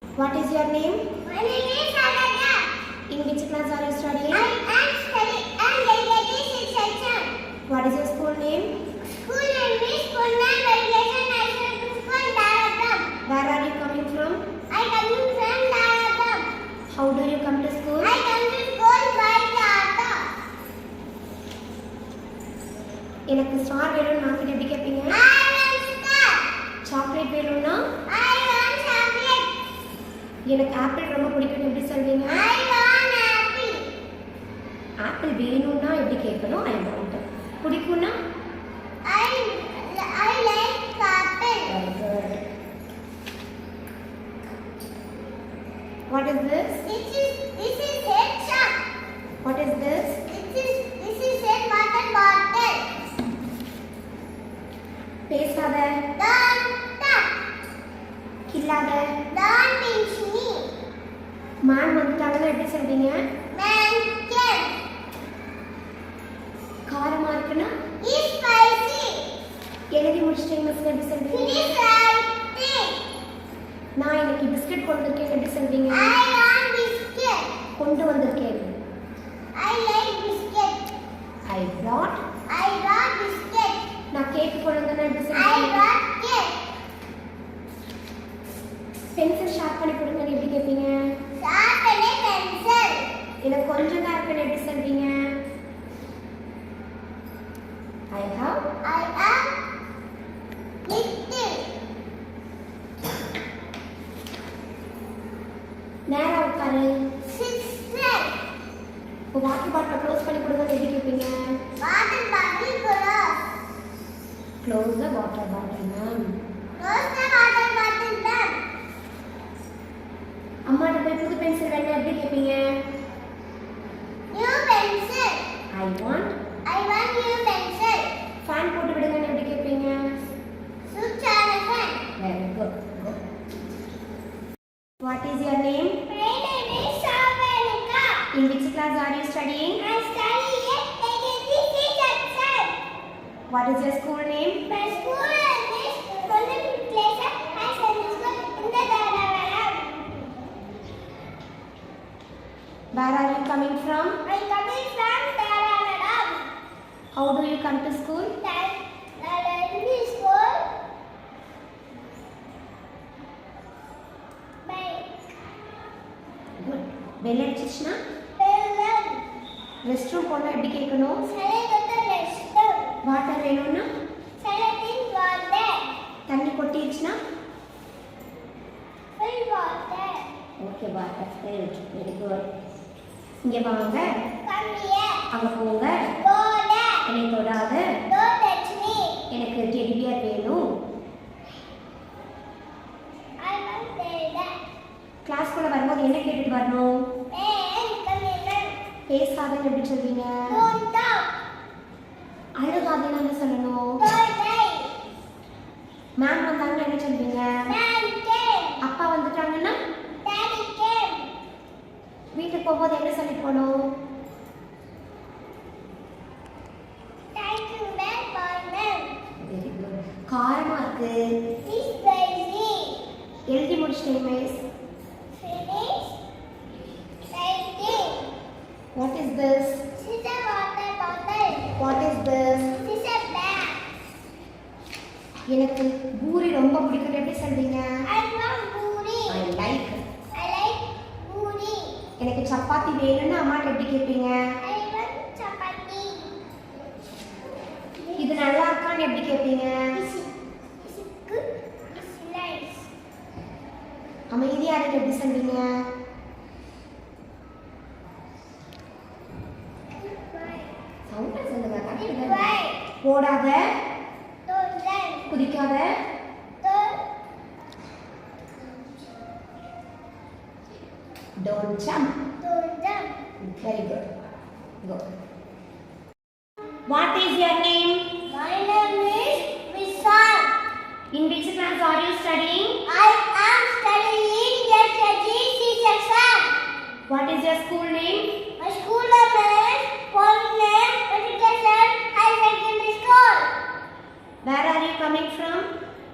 What is your name? My name is Aradhya. In which class are you studying? I am studying LKG section. What is your school name? School name is Punnan Vegetation National School, Dharapuram. Where are you coming from? I coming from Dharapuram. How do you come to school? I come to school by the auto. எனக்கு star வேணும் நான் கிட்ட எப்படி கேட்பீங்க? I want star. Chocolate வேணும்னா I want chocolate. எனக்கு apple ரொம்ப பிடிக்கும் எப்படி சொல்வீங்க? I want apple. ஆப்பிள் வேணும்னா எப்படி கேட்கணும்? I want. பிடிக்கும்னா I like apple. very good. What is this? This is head shop. What is this? This is head water bottle. பேசாத, Don't touch. கில்லாத. Don't pinch me. Ma'am வந்துட்டாங்கன்னா எப்படி சொல்வீங்க? Man can. காரமா இருக்குன்னா Is spicy. எழுதி முடிச்சிட்டீங்க miss எப்படி சொல்வீங்க? Finish writing. நான் இன்னைக்கு பிஸ்கட் கொண்டு வந்திருக்கேன் எப்படி சொல்வீங்க? I want biscuit. கொண்டு வந்திருக்கேன். I like biscuit. I brought. I brought biscuit. நான் கேக் கொண்டு வந்தேன்னா எப்படி I சொல்வீங்க? brought cake. பென்சில் ஷார்ப் பண்ணி கொடுங்க எப்படி கேட்பீங்க? Sharpen a pencil. எனக்கு கொஞ்சம் தான் இருக்குன்னு எப்படி சொல்வீங்க? I have. I am little. நேரா உட்காரு. Sister. இப்போ வாட்டர் பாட்டில் க்ளோஸ் பண்ணி கொடுங்க எப்படி கேட்பீங்க? Water bottle close. Close the water bottle ma'am. Close the water bottle then. அம்மாட்ட போய் புது பென்சில் வேணும் எப்படி கேட்பீங்க? New pencil. I want. I want new pencil. Fan போட்டு விடுங்கன்னு எப்படி கேட்பீங்க? Switch on the fan. Very good. Good. What is your name? My name is Shavanika. In which class are you studying? I study at AKC section. What is your school name? My school name is Golden Pleasure High School in the Dharapuram. Where are you coming from? I coming from Dharapuram. How do you come to school? Dharapuram school. My Good. Bell அடிச்சிச்சுனா Pellan. Rest room போனா எப்படி கேட்கணும்? Salad restaurant. Water வேணும்னா Salad in water. தண்ணி கொட்டிடுச்சுனா Full water. Okay water very good. இங்கே வாங்க, Come here. அங்கே போங்க, Go there. என்னை தொடாத, Don't touch me. எனக்கு டெடி பியர் வேணும். I want that. கிளாஸ்க்குள்ள வரும்போது என்ன கேட்டுட்டு வரணும்? And come here. பேசாதன்னு எப்படி சொல்வீங்க? Don't talk. அழுகாதன்னு என்ன சொல்லணும்? Don't lie. மேம் வந்தாங்கன்னா என்ன சொல்வீங்க? Man came. அப்பா வந்துட்டாங்கன்னா Daddy came. வீட்டுக்கு போகும்போது என்ன சொல்லி போகணும்? Thank you, man, for them. Very good. காரமா இருக்கு. This crazy. எழுதி முடிச்சிட்டேன் miss. Finish. Writing. What is this? This is a water bottle. What is this? This is a bag. எனக்கு பூரி ரொம்ப பிடிக்கும் எப்படி சொல்வீங்க? I want puri. I like. I like puri. எனக்கு சப்பாத்தி வேணும்னு அம்மாட்ட எப்படி கேட்பீங்க? I want chapati. இது நல்லா இருக்கான்னு எப்படி கேட்பீங்க? This is good. This is nice. அமைதியா இருக்கு எப்படி சொல்வீங்க? சவுண்டா சொல்லுங்க. கரெக்டா Why? போடாத, Don't run. குதிக்காத, don't jump. Don't jump. Very good. Go. What is your name? My name is Vishal. In which class are you studying? I am studying LKG section. What is your school name? My school name is Punnan Vegetation High Secondary School. Where are you coming from?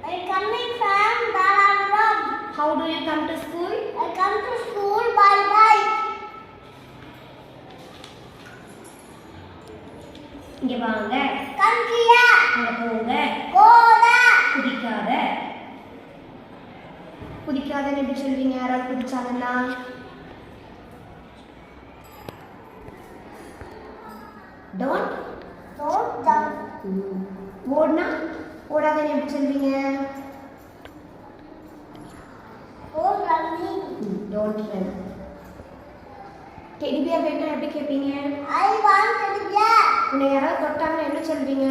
I am coming from Dharapuram. How do you come to school? I come to school by bike. இங்க வாங்க. Come here. அங்க போங்க. Go there. குதிக்காத. குதிக்காதன்னு எப்படி சொல்வீங்க? யாராவது குதிச்சாங்கன்னா don't jump. ஓடுனா ஓடாதன்னு எப்படி சொல்வீங்க? Go running. don't run. Teddy bear வேணா எப்படி கேட்பீங்க? I want teddy bear. உன்னை யாராவது தொட்டாங்கன்னா என்ன சொல்வீங்க?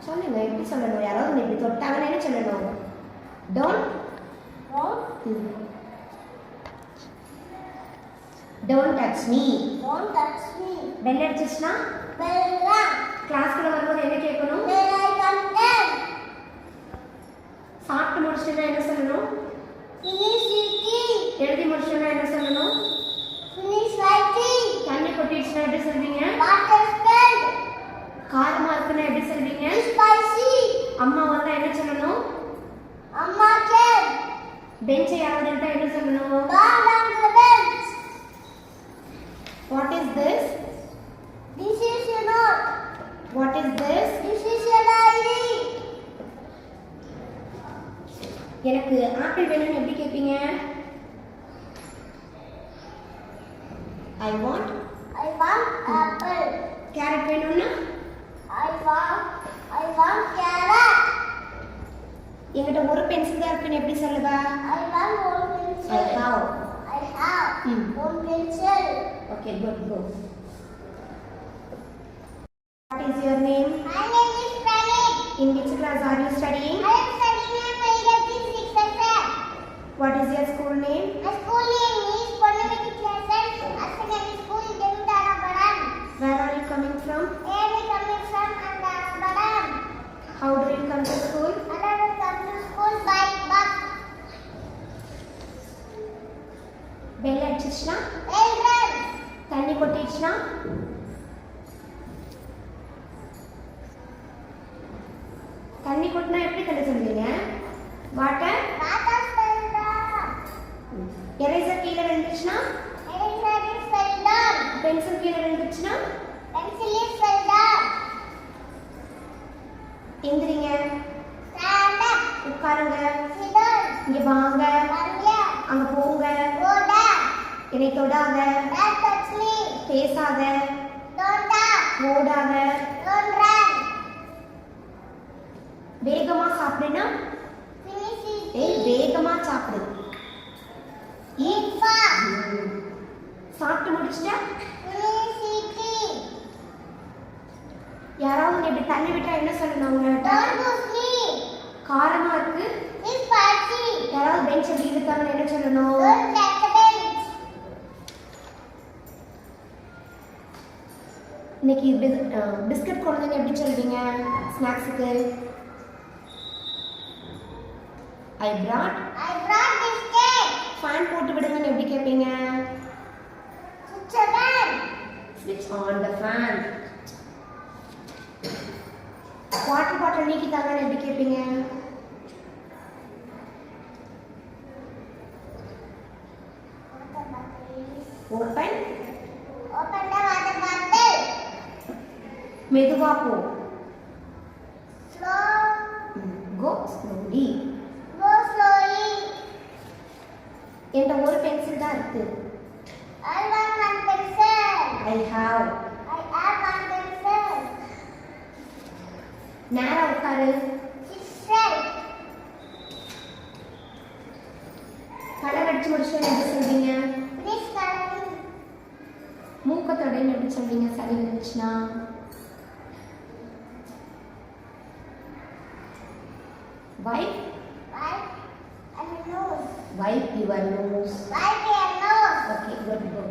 சொல்லுங்க, எப்படி சொல்லணும்? யாராவது உன்னை இப்படி தொட்டாங்கன்னா என்ன சொல்லணும்? don't don't touch me. Don't touch me. Bell அடிச்சுச்சுன்னா Bell rang. கிளாஸ்க்குள்ள வரும்போது என்ன கேட்கணும்? When I come in. சாப்பிட்டு முடிச்சுன்னா என்ன சொல்லணும்? Finish eating. எழுதி முடிச்சுன்னா என்ன சொல்லணும்? Finish writing. தண்ணி கொட்டிடுச்சுன்னா எப்படி சொல்வீங்க? Water spilled. காரமா இருக்குன்னா எப்படி சொல்வீங்க? Spicy. அம்மா வந்தா என்ன சொல்லணும்? Amma came. பெஞ்சை யாராவது எடுத்தா என்ன சொல்லணும்? Down down the bench. What is this? This is your note. What is this? This is your diary. எனக்கு ஆப்பிள் வேணும்னு எப்படி கேட்பீங்க? I want. I want apple. Carrot வேணும்னா I want carrot. என்கிட்ட ஒரு பென்சில் தான் இருக்குன்னு எப்படி சொல்லுவா? I want one pencil. I have. I have one pencil. Okay, good, go. What is your name? My name is Pranit. In which class are you studying? I am studying at Maidati 6th FM. What is your school name? My school name is Ponnavetty Pleasant Secondary School, Demutarabadan. Where are you coming from? I am coming from Andhrabadan. How do you come to school? And I will come to school by bus. Bell அடிச்சுச்சுன்னா Bell rang. தண்ணி கொட்டிடுச்சுன்னா தண்ணி கொட்டினா எப்படி தண்ணி சொல்வீங்க? Water. Water spilled down. Eraser கீழே விழுந்துச்சுன்னா Eraser is fell down. Pencil கீழே விழுந்துச்சுன்னா Pencil is fell down. எந்திரிங்க, Stand up. உட்காருங்க, Sit down. இங்க வாங்க, Come here. அங்க போங்க, Go there. என்னை தொடாத, Don't touch me. பேசாத, Don't talk. ஓடாத, Don't run. வேகமா சாப்பிடுனா Finish ஏய் eating. வேகமா சாப்பிடு. Eat fast. சாப்பிட்டு முடிச்சிட்டா Finish eating. யாராவது உன்னை இப்படி தள்ளி விட்டா என்ன சொல்லணும்? உங்கள்கிட்ட Don't push me. காரமா இருக்கு. It's spicy. யாராவது பெஞ்ச் அப்படி இழுத்தாங்கன்னு என்ன சொல்லணும்? Don't touch the bench. இன்னைக்கு பிஸ்கட் கொண்டு வந்து எப்படி சொல்வீங்க ஸ்நாக்ஸுக்கு? ஐ brought. I brought biscuit. Fan போட்டு விடுங்கன்னு எப்படி கேட்பீங்க? Switch the fan. Switch on the fan. Water bottle நீக்கி தாங்கன்னு எப்படி கேட்பீங்க? Open. Open the water bottle. மெதுவா போ. Slow. Go slowly. Go slowly. என்கிட்ட ஒரு பென்சில் தான் இருக்கு. I want one pencil. I have. I have one pencil. நேரா உட்காரு. Sit straight. கலர் அடிச்சு முடிச்சு எப்படி சொல்வீங்க? Finish coloring. மூக்கத்தொடைன்னு எப்படி சொல்வீங்க சளி வந்துச்சுன்னா? Wipe. Wipe and nose. Wipe your nose. Wipe your nose. Okay, good, good.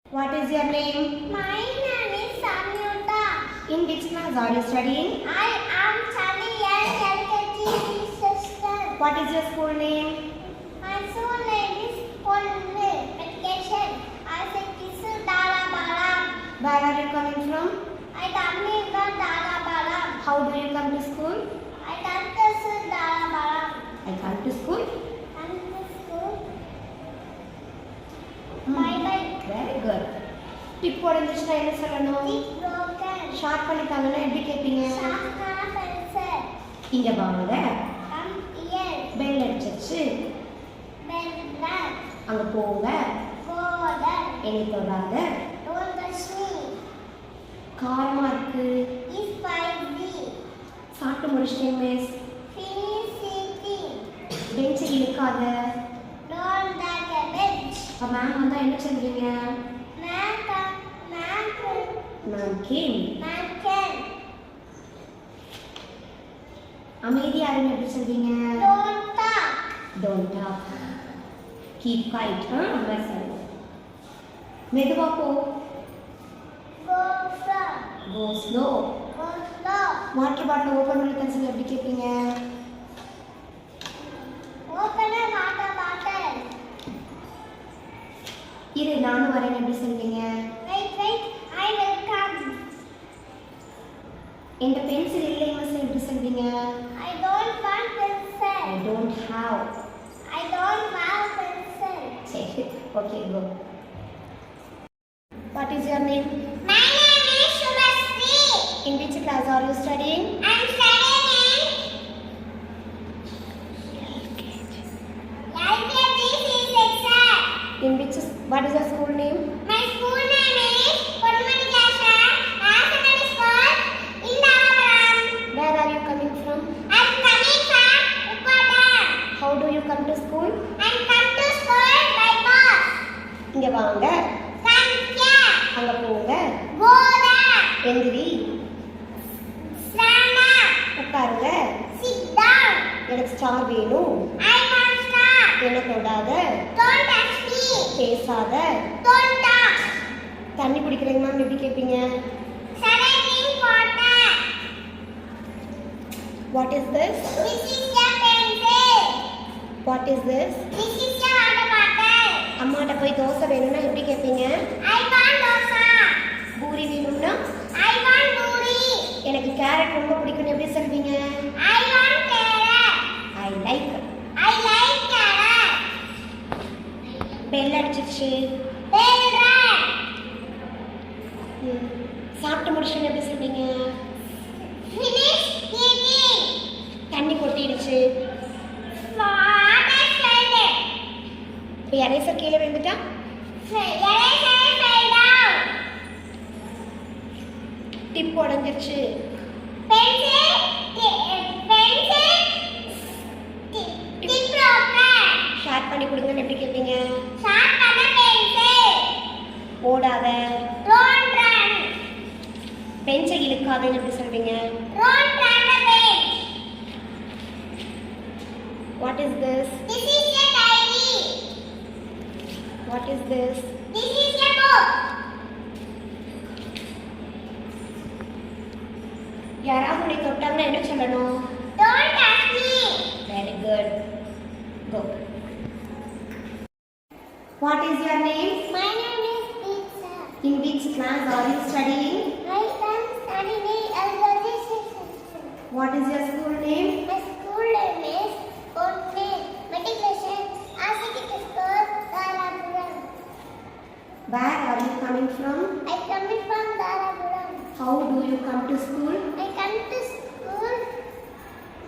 What is your name? My name is Samyuta. In which class are you studying? I am studying at LKG system. What is your school name? My school name is Ponnavetty Education. I say Kisu Dala Bala. Where are you coming from? I come in the Dalabalam. How do you come to school? I come to Dalabalam. I come to school. Come to school. Bye bye. Very good. Tip உடைஞ்சிச்சுன்னா என்ன சொல்லணும்? Tick broken. Sharp பண்ணிட்டாங்கன்னா எப்படி கேட்பீங்க? Sharpna pencil. இங்க வாங்க. Come here. Bell அடிச்சிருச்சு. Bell run. அங்க போங்க. Go there. என்னை தொடாத. Don't touch me. காரமா இருக்கு. Is spicy. சாப்பிட்டு முடிச்சிட்டேன் miss. Finish eating. பெஞ்சை இழுக்காத. Don't take a bench. அப்ப மேம் வந்தா என்ன சொல்றீங்க? Man can. Ma'am game. Man can. அமைதியா இருங்க எப்படி சொல்றீங்க? Don't talk. Don't talk. Keep quiet. அம்மா சொல்லுங்க. மெதுவா போ. Go slow. Go slow. Go slow. Water bottle open பண்ணி பென்சில் எப்படி கேட்பீங்க? Open a water bottle. இரு நானும் வரேன் எப்படி சொல்றீங்க? Wait, I will come. என்கிட்ட பென்சில் இல்லை மிஸ் எப்படி சொல்றீங்க? I don't want pencil. I don't have. I don't want pencil. சரி okay go. What is your name? My name is Shumasri. In which class are you studying? I'm studying in LKG C6. In which what is your school name? My school name is Kodumati Kasha Secondary School in Dalabaram. Where are you coming from? I'm coming from Uppadam. How do you come to school? I'm come to school by bus. இங்க வாங்க. Come here. அங்க போங்க. Go there. எந்திரி. Stand up. உட்காருங்க. Sit down. எனக்கு star வேணும். I want star. என்ன தொடாத. Don't touch me. பேசாத. Don't talk. தண்ணி குடிக்கிறீங்க மேம் எப்படி கேட்பீங்க? Shall I drink water? What is this? This is your pencil. What is this? This is your water bottle. அம்மாட்ட போய் தோசை வேணும்னா எப்படி கேட்பீங்க? I want dosa. பூரி வேணும்னா? I want puri. எனக்கு கேரட் ரொம்ப பிடிக்கும்னு எப்படி சொல்வீங்க? I want carrot. I like. I like carrot. Bell அடிச்சிருச்சு. Bell run. சாப்பிட்டு முடிச்சுன்னு எப்படி சொல்வீங்க? Finish eating. தண்ணி கொட்டிடுச்சு. Water slide. இப்போ எரேசர் கீழே விழுந்துட்டா? Eraser fell down. டிப் உடைஞ்சிருச்சு. Pencil. Tip broken. ஷேர் பண்ணி கொடுங்கன்னு எப்படி கேட்பீங்க? Sharpen a pencil. ஓடாத. Don't run. பெஞ்சை இழுக்காதன்னு எப்படி சொல்வீங்க? Don't run the bench. What is this? This is your diary. What is this? This is your book. யாராவது உன்னை தொட்டாங்கன்னா என்ன சொல்லணும்? Don't touch me. Very good. Go. What is your name? My name is Pizza. In which class are you studying? I am studying in LKG section. What is your school name? My school name is Kodumati Matriculation Secondary School, Dalabaram. Where are you coming from? I come from Dalabaram. How do you come to school? I come to school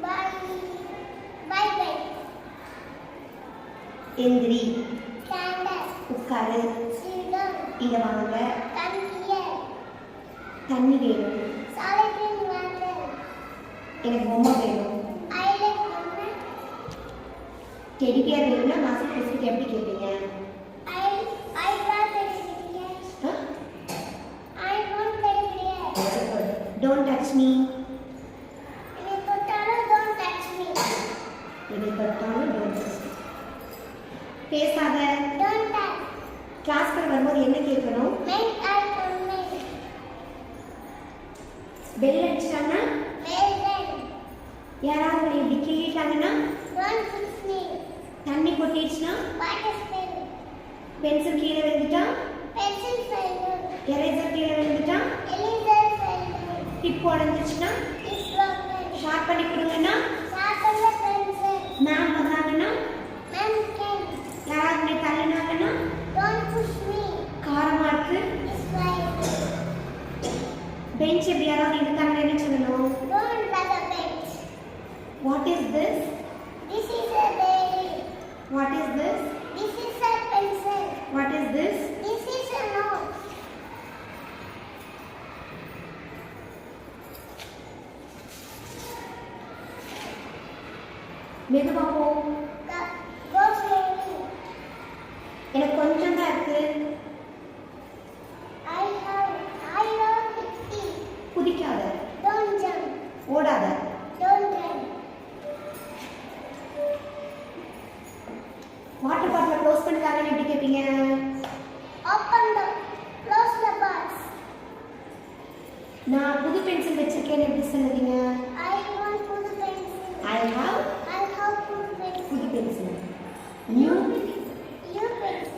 by bike. எந்திரி. Stand up. உட்காரு. Sit down. இங்க வாங்க. Come here. தண்ணி வேணும். Solid drink water. எனக்கு பொம்மை வேணும். I like mama. Teddy bear வேணும்னா மாசம் கிறிஸ்துக்கு எப்படி கேட்பீங்க? I want teddy bear. I want teddy bear. Don't touch me. If you put on, don't touch me. என்னை தொட்டாலும் don't touch me. பேசாத. Don't touch. கிளாஸ்க்கு வரும்போது என்ன கேட்கணும்? When I come in. Bell அடிச்சிட்டாங்கன்னா? Well then. யாராவது உன்னை இப்படி கிள்ளிட்டாங்கன்னா? Don't fix me. தண்ணி கொட்டிடுச்சுன்னா? Water spill. பென்சில் கீழே விழுந்துட்டா? Pencil fell down. எரேசர் கீழே விழுந்துட்டா? Eraser fell டிப் உடஞ்சிச்சுன்னா Is broken. ஷார்ப் பண்ணி கொடுங்கன்னா Sharpen the pencil. மேம் வந்தாங்கன்னா Man can. யாராவது உன்னை தள்ளினாங்கன்னா Don't push me. காரமா இருக்கு. Is right. பெஞ்ச் எப்படி யாராவது எடுத்தாங்கன்னா என்ன சொல்லணும்? Don't bug a bench. What is this? This is a diary. What is this? This is a pencil. What is this? This is a note. மெதுவா போ. Go slowly. எனக்கு கொஞ்சம் தான் இருக்கு. I love 50. குதிக்காத. Don't jump. ஓடாத. Don't run. Water பாட்டில close பண்ணிட்டாங்கன்னு எப்படி கேட்பீங்க? Close the box. நான் புது பென்சில் வச்சிருக்கேன்னு எப்படி சொல்லுவீங்க? I want pudu pencil. I have I have pudu pencil. புது pencil. New pencil.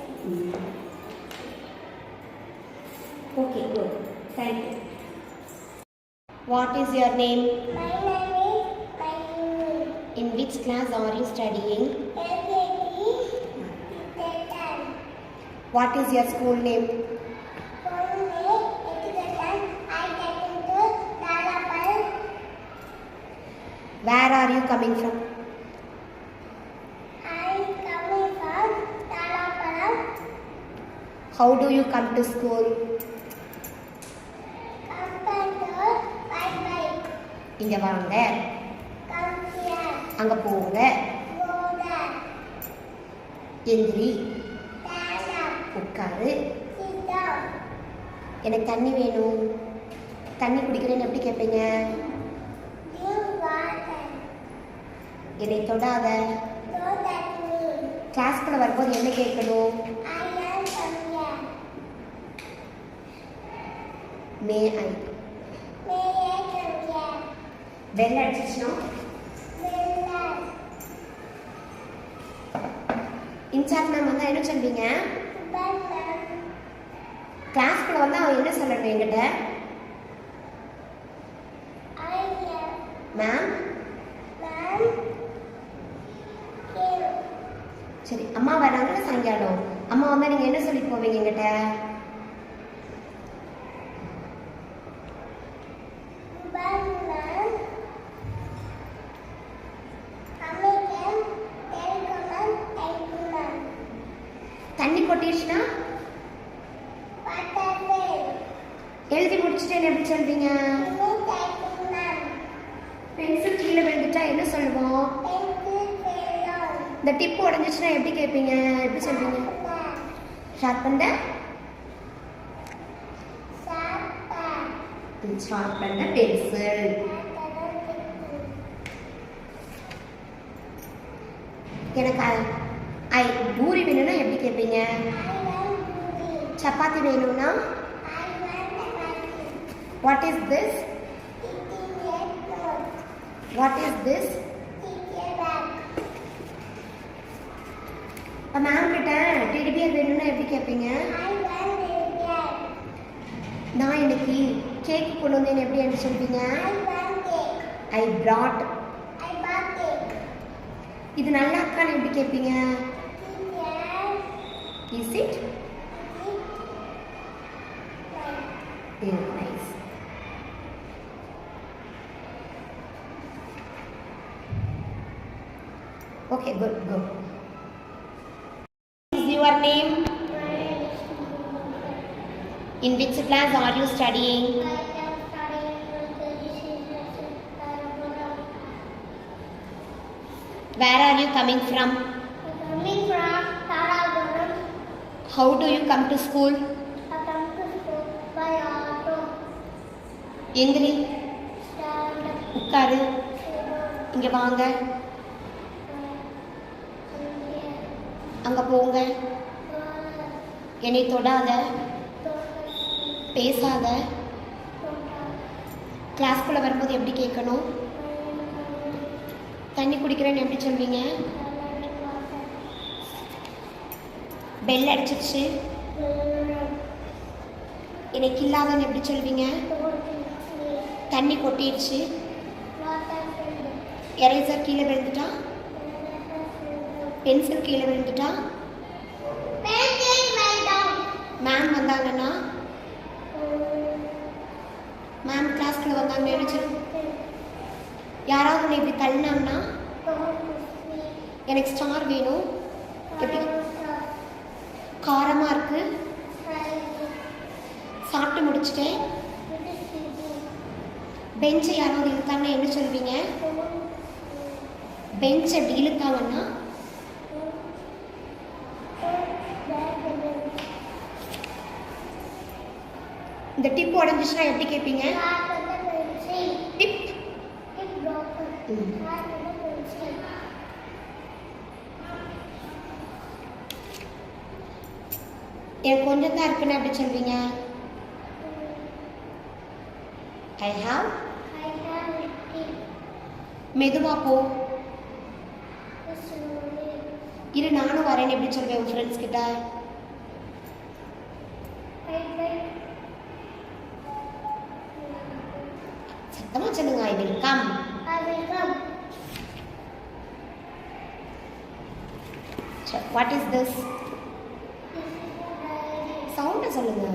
Okay, good. Thank you. What is your name? My name is Mayuri. In which class are you studying? LKG. Tetan. What is your school name? Where are you coming from? I'm coming from Talaparam. How do you come to school? Computer by bike. இங்க வாங்க. Come here. அங்க போங்க. Go there. எந்திரி. Stand up. உட்காரு. Sit down. எனக்கு தண்ணி வேணும். தண்ணி குடிக்கிறேன்னு எப்படி கேட்பீங்க? Drink water. என்னை தொடாத. Don't touch me. கிளாஸ்க்குள்ள வரும்போது என்ன கேட்கணும்? I am from here. May I. May I come here? Bell அடிச்சிச்சுனா Relax. இன்சார்ஜ் மேம் வந்தா என்ன சொல்வீங்க? But கிளாஸ்க்குள்ள வந்தா அவன் என்ன சொல்லணும் என்கிட்ட? I am. Ma'am. Ma'am. Came. சரி, அம்மா வராங்களா சாயங்காலம்? அம்மா வந்தா நீங்க என்ன சொல்லி போவீங்க என்கிட்ட? But ma'am. Come again. Welcome. Thank you, ma'am. தண்ணி கொட்டிடுச்சுன்னா Water fail. எழுதி முடிச்சுட்டு எப்படி சொல்வீங்க? Thank you, ma'am. பென்சில் கீழே விழுந்துட்டா என்ன சொல்லுவோம்? Pencil fail on. இந்த டிப் உடஞ்சிச்சுன்னா எப்படி கேட்பீங்க? எப்படி சொல்வீங்க? ஷார்ப் பண்ண ஷார்ப் பண்ண பென்சில். எனக்கு ஐ பூரி வேணும்னா எப்படி கேட்பீங்க? சப்பாத்தி வேணும்னா what is this? What is this? Ma'am கிட்ட டெடி பியர் வேணும்னா எப்படி கேட்பீங்க? நான் இன்னைக்கு கேக் கொண்டு வந்தேன் எப்படி என்று சொல்வீங்க? ஐ brought. இது நல்லா இருக்கான்னு எப்படி கேட்பீங்க? Is it? Nice. Okay, good. Good. Is your name? In which class are you studying? Where are you coming from? Coming from Tarapuram. How do you come to school? I come to school by auto. எந்திரி. Stand up. உட்காரு. இங்க வாங்க. அங்க போங்க. என்னை தொடாத. பேசாத. கிளாஸ்க்குள்ள வரும்போது எப்படி கேட்கணும்? தண்ணி குடிக்கிறேன்னு எப்படி சொல்வீங்க? பெல் அடிச்சிருச்சு. எனக்கு இல்லாதன்னு எப்படி சொல்வீங்க? தண்ணி கொட்டிடுச்சு. water filled, எரேசர் கீழே விழுந்துட்டா. பென்சில் கீழே விழுந்துட்டா. pencil fell down, மேம் வந்தாங்கன்னா, மேம் கிளாஸ்க்குள்ள வந்தாங்கன்னா என்ன சொல்லு? யாராவது உன்னை இப்படி தள்ளினாங்கன்னா எனக்கு ஸ்டார் வேணும். எப்படி? காரமாக இருக்கு. சாப்பிட்டு முடிச்சிட்டேன். பெஞ்சை யாராவது இழுத்தாங்கன்னா என்ன சொல்வீங்க? பெஞ்ச் எப்படி இழுத்தாங்கன்னா இந்த டிப் உடஞ்சிச்சுன்னா எப்படி கேட்பீங்க? டிப். எனக்கு கொஞ்சம் தான் இருக்குன்னு எப்படி சொல்வீங்க? I have. மெதுவா போ. இரு நானும் வரேன்னு எப்படி சொல்வேன் உன் ஃப்ரெண்ட்ஸ் கிட்ட? சத்தமா சொல்லுங்க. I will come. What is this? சவுண்ட சொல்லுங்க.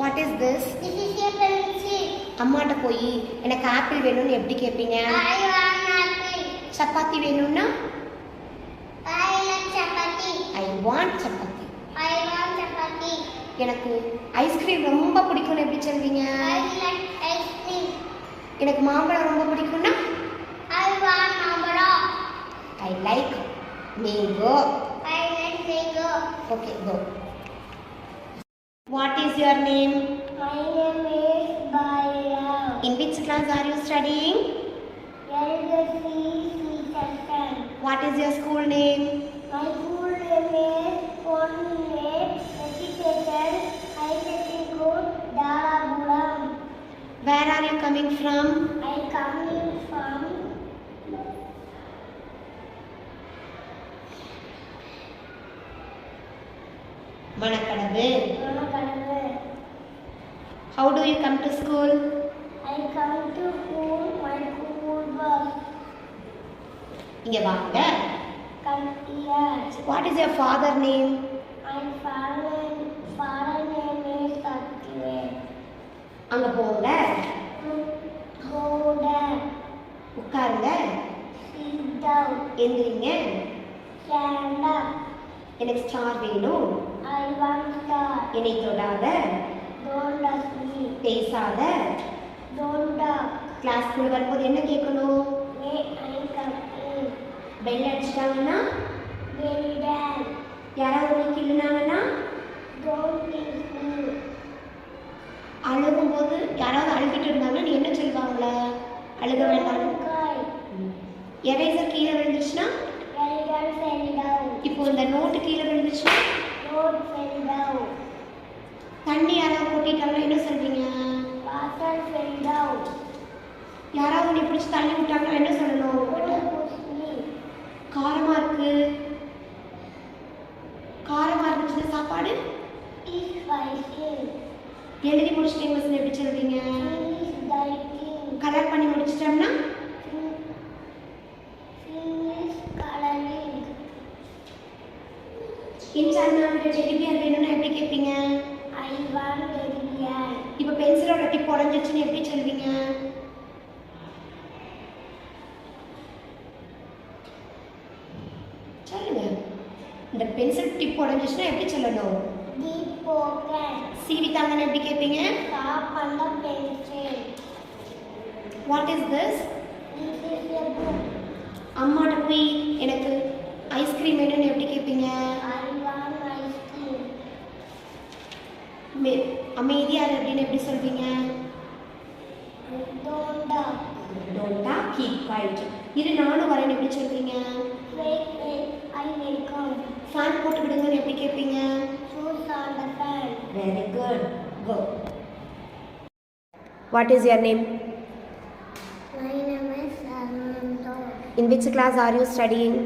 What is this? அம்மாட்ட போய் எனக்கு ஆப்பிள் வேணும்னு எப்படி கேட்பீங்க? சப்பாத்தி வேணும்னா ஐ வாண்ட் சப்பாத்தி. எனக்கு ஐஸ்கிரீம் ரொம்ப பிடிக்கும்னு எப்படி சொல்வீங்க? எனக்கு மாம்பழம் ரொம்ப பிடிக்கும்னா I like mango. Okay go. What is your name? My name is Bala. In which class are you studying? LKG section. What is your school name? My school name is Ponnet Education High Secondary School, Dalapuram. Where are you coming from? I coming from Manakadavu. Manakadavu. How do you come to school? I come to school my school bus. இங்க வாங்க. Come here. What is your father name? My father name is Satyav. அங்க போங்க. Go there. உட்காருங்க. Sit down. எந்திரிங்க. Stand up. எனக்கு star வேணும். I want star. என்னை தொடாத. Don't touch me. பேசாத. Don't talk. கிளாஸ்க்குள்ள வரும்போது என்ன கேட்கணும்? May I come in? Bell அடிச்சிட்டாங்கன்னா Very bad. யாராவது உன்னை கிள்ளுனாங்கன்னா Don't kiss me. அழுகும்போது யாராவது அழுகிட்டு இருந்தாங்கன்னா நீ என்ன சொல்லுவாங்கள? அழுக வேண்டாம். Don't cry. எரேசர் கீழே விழுந்துச்சுன்னா Elephant fell down. இப்போ இந்த நோட்டு கீழே விழுந்துச்சுன்னா Road fell down. தண்ணி யாராவது கொட்டிட்டாங்கன்னா என்ன சொல்வீங்க? Water fell down. யாராவது உன்னை பிடிச்சி தள்ளி விட்டாங்கன்னா என்ன சொல்லணும்? Don't push me. காரமா இருக்கு. காரமா இருந்துச்சுன்னா சாப்பாடு Is fighting. எழுதி முடிச்சிட்டீங்க மிஸ் எப்படி சொல்வீங்க? Finish dieting. கலர் பண்ணி முடிச்சிட்டோம்னா Finish coloring. இன்சார்னா டெலிபியர் வேணும்னு எப்படி கேட்பீங்க? I want teddy bear. இப்போ பென்சிலோட டிப் உடஞ்சிருச்சுன்னு எப்படி சொல்வீங்க? சொல்லுங்க. இந்த பென்சில் டிப் உடஞ்சிச்சுன்னா எப்படி சொல்லணும்? Deep pocket. சீவித்தாங்கன்னு எப்படி கேட்பீங்க? Sharp on the pencil. What is this? This is a book. அம்மாட்ட போய் எனக்கு ஐஸ்கிரீம் வேணும்னு எப்படி கேட்பீங்க? I want ice cream. அமைதியா இரு அப்படின்னு எப்படி சொல்வீங்க? Don't talk. Don't talk, keep quiet. இரு நானும் வரேன்னு எப்படி சொல்வீங்க? Wait, I will come. Fan போட்டு விடுங்கன்னு எப்படி கேட்பீங்க? Switch on the fan. Very good. Go. What is your name? My name is Armando. In which class are you studying?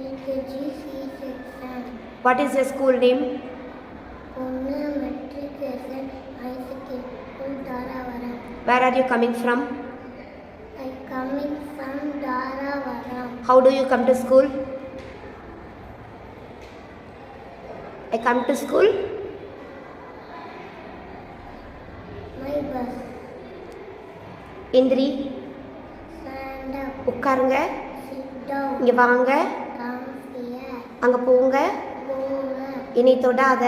LKG section. What is your school name? Ponnet Matriculation High Secondary School, Dalapuram. Where are you coming from? I coming from Dharavaram. How do you come to school? I come to school. My bus. எந்திரி, Stand up. உட்காருங்க, Sit down. இங்கே வாங்க, Come here. அங்கே போங்க, Go up. என்னை தொடாத.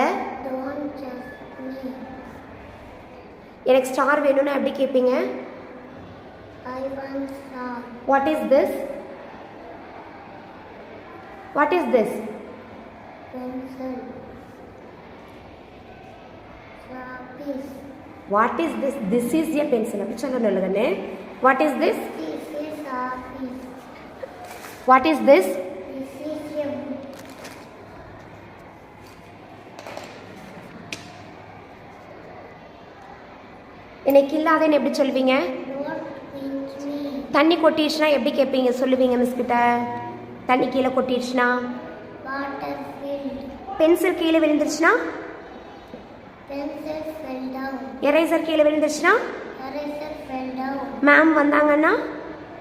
Don't touch me. எனக்கு star வேணும்னு எப்படி கேட்பீங்க? I want star. What is this? What is this? Pencil. Sharpies. What is this? This is a pencil. அப்படி சொல்லணும் இல்லைங்கண்ணே. What is this? This is Sharpies. What is this? This is a book. என்னை கில்லாதேன்னு எப்படி சொல்லுவீங்க? Don't pinch me. தண்ணி கொட்டிடுச்சுன்னா எப்படி கேட்பீங்க சொல்லுவீங்க miss கிட்ட? தண்ணி கீழே கொட்டிடுச்சுன்னா. Water filled. பென்சில் கீழே விழுந்துருச்சுன்னா. Pencil fell down. எரேசர் கீழே விழுந்துருச்சுன்னா. Eraser fell down. மேம் வந்தாங்கன்னா.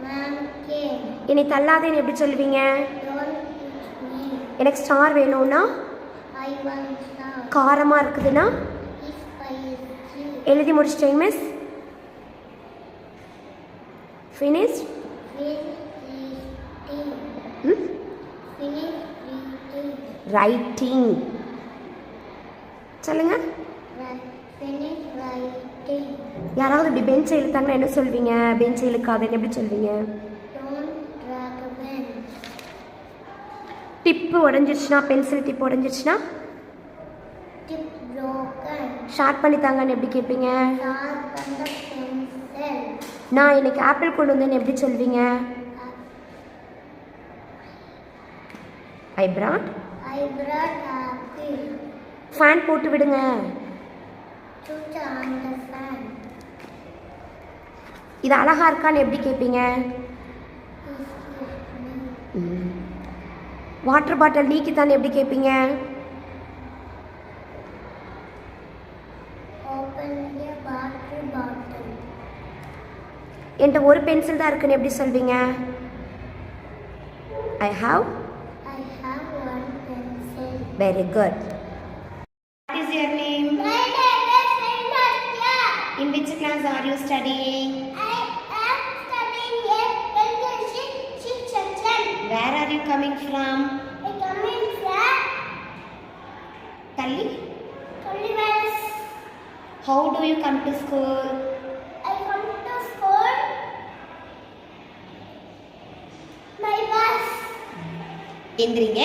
Man came. என்னை தள்ளாதேன்னு எப்படி சொல்லுவீங்க? Don't pinch me. எனக்கு ஸ்டார் வேணும்னா. I want star. காரமாக இருக்குதுன்னா. Is spicy. எழுதி முடிச்சிட்டேங்க miss. Finish. Finish eating. Finish eating. Writing. சொல்லுங்க. Finish writing. யாராவது இப்படி பெஞ்சை இழுத்தாங்கன்னா என்ன சொல்வீங்க? பெஞ்சை இழுக்காதுன்னு எப்படி சொல்வீங்க? Don't drag a bench. Tip உடஞ்சிருச்சுன்னா, பென்சில் டிப்பு உடஞ்சிருச்சுன்னா. Tip broken. ஷார்ப் பண்ணி தாங்கன்னு எப்படி கேட்பீங்க? Sharpen the pencil. நான் இன்னைக்கு ஆப்பிள் கொண்டு வந்தேன்னு எப்படி சொல்வீங்க? ஐ brought. I brought apple. Fan போட்டு விடுங்க. Switch on the fan. இது அழகா இருக்கான்னு எப்படி கேட்பீங்க? Excuse me. வாட்டர் பாட்டில் நீக்கித்தான்னு எப்படி கேட்பீங்க? Open the water bottle. என்கிட்ட ஒரு பென்சில் தான் இருக்குன்னு எப்படி சொல்வீங்க? I have. I have one pencil. Very good. What is your name? My name is Srinatya. In which class are you studying? I am studying in LKG section. Where are you coming from? I come in from Kalli. Kallivaras. How do you come to school? I come to school. My bus. எந்திரிங்க,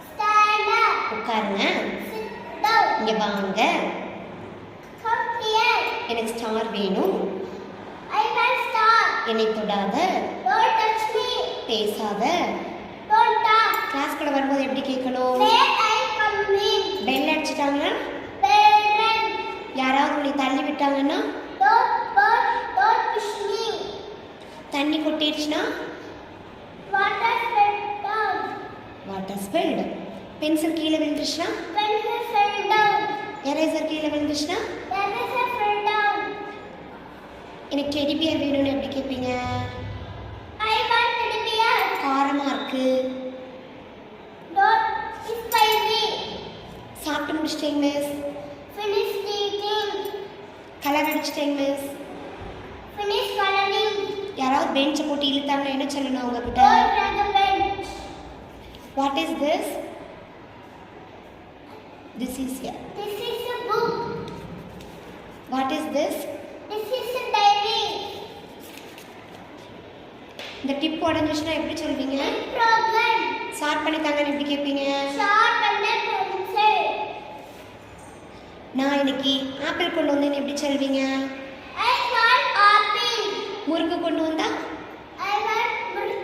Stand up. உட்காருங்க, Sit down. இங்கே வாங்க, Come here. எனக்கு star வேணும், I want star. என்னை தொடாத, Don't touch me. பேசாத. Don't talk. கிளாஸ்க்குள்ள வரும்போது எப்படி கேட்கணும்? Where I come in. Bell அடிச்சிட்டாங்கன்னா, Parent. யாராவது உன்னை தள்ளி விட்டாங்கன்னா, Don't push me. தண்ணி கொட்டிடுச்சுன்னா, Water fell down. Water spilled. Pencil கீழே விழுந்துருச்சுன்னா, Pencil fell down. எரேசர் கீழே விழுந்துச்சுன்னா, Eraser fell down. எனக்கு டெடி பியர் வேணும்னு எப்படி கேட்பீங்க? I want teddy bear. காரமாக இருக்கு. Don't is spicy. சாப்பிட்டு முடிச்சிட்டேங்க மிஸ். Finish eating. கலர் அடிச்சிட்டேங்க மிஸ். Finish coloring. யாராவது பெஞ்சை போட்டு இழுத்தாங்கன்னா என்ன சொல்லணும் உங்ககிட்ட? Don't drag a bench. What is this? This is a. This is a book. What is this? This is a diary. இந்த tip உடஞ்சிச்சுன்னா எப்படி சொல்வீங்க? Program. ஷார்ப் பண்ணி தாங்கன்னு எப்படி கேட்பீங்க? Sharp and a pencil. நான் இன்னைக்கு ஆப்பிள் கொண்டு வந்தேன்னு எப்படி சொல்வீங்க? I want apple. முறுக்கு கொண்டு வந்தா? I want milk.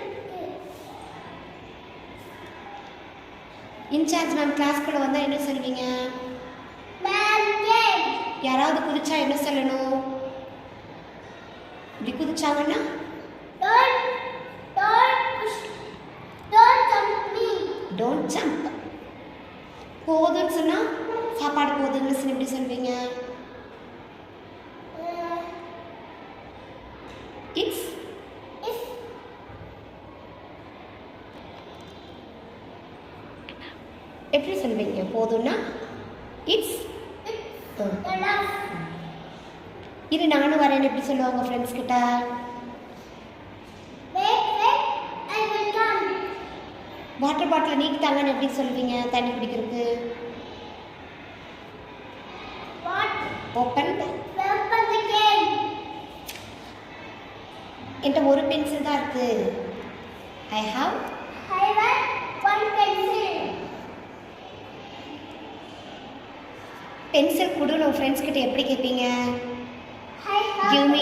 Incharge ma'am கிளாஸ்க்குள்ள வந்தால் என்ன சொல்வீங்க? Man came. யாராவது குதிச்சா என்ன சொல்லணும்? இப்படி குதிச்சாங்கன்னா? Don't push. Don't jump me. Don't jump. போதுன்னு சொன்னால் சாப்பாடு போதுன்னு எப்படி சொல்வீங்க? போதும்னா இட்ஸ் இரு நானும் வரேன்னு எப்படி சொல்லுவாங்க ஃப்ரெண்ட்ஸ் கிட்ட? வாட்டர் பாட்டில் நீக்கிட்டாங்கன்னு எப்படி சொல்லுவீங்க தண்ணி குடிக்கிறதுக்கு? ஓப்பன் என்கிட்ட ஒரு பென்சில் தான் இருக்கு. ஐ ஹாவ் பென்சில் கொடுன்னு உங்கள் ஃப்ரெண்ட்ஸ் கிட்ட எப்படி கேட்பீங்க? Give me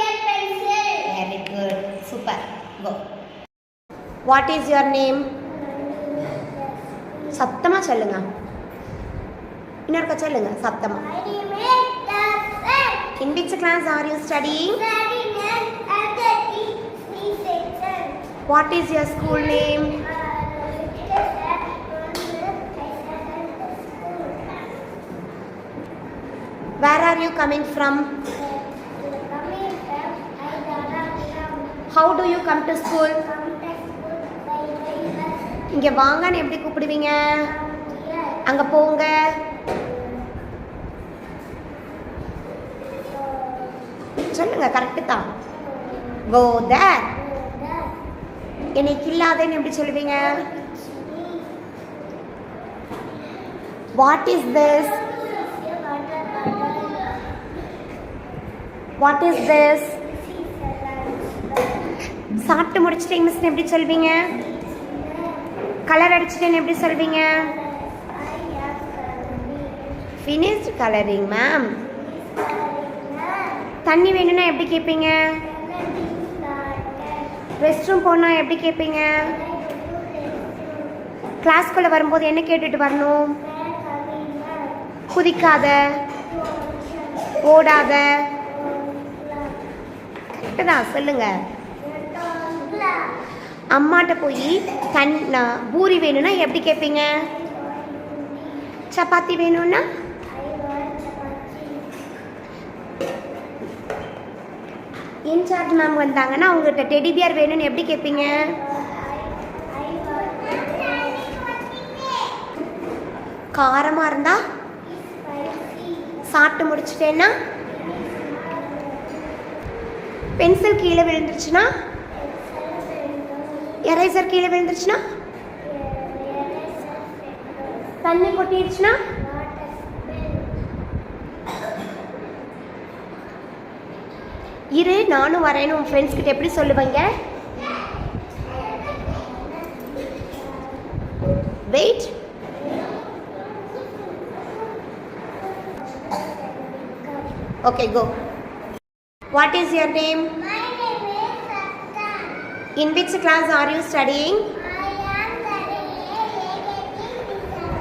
a pencil. Very good. Super. Go. What is your name? சத்தமா சொல்லுங்க. இன்னொருக்க சொல்லுங்க சத்தமா. My name is Dasan. In which class are you studying? Studying at the section. What is your school name? Where are you coming from? How do you come to school? இங்க வாங்கன்னு எப்படி கூப்பிடுவீங்க? அங்க போங்க. சொல்லுங்க கரெக்ட் தான். Go there. என்னை கில்லாதேன்னு எப்படி சொல்லுவீங்க? What is this? What is this? சாப்பிட்டு முடிச்சிட்டீங்க மிஸ் எப்படி சொல்வீங்க? கலர் அடிச்சிட்டேன்னு எப்படி சொல்வீங்க? finished coloring ma'am. தண்ணி வேணும்னா எப்படி கேட்பீங்க? ரெஸ்ட் ரூம் போனால் எப்படி கேட்பீங்க? கிளாஸ்குள்ளே வரும்போது என்ன கேட்டுட்டு வரணும்? குதிக்காத, ஓடாத. கரெக்டு தான் சொல்லுங்க. அம்மாட்ட போய் பூரி வேணும்னா எப்படி கேட்பீங்க? சப்பாத்தி வேணும்னா? இன்சார்ஜ் மேம் வந்தாங்கன்னா அவங்ககிட்ட டெடி பியர் வேணும்னு எப்படி கேட்பீங்க? காரமாக இருந்தா? சாப்பிட்டு முடிச்சிட்டேன்னா? பென்சில் கீழே விழுந்துருச்சுன்னா? எரேசர் கீழே விழுந்துருச்சுன்னா? தண்ணி கொட்டிடுச்சுன்னா? இரு நானும் வரேன்னு உன் ஃப்ரெண்ட்ஸ் கிட்ட எப்படி சொல்லுவாங்க? Wait. Okay, go. What is your name? My name is Satan. In which class are you studying? I am studying Satan.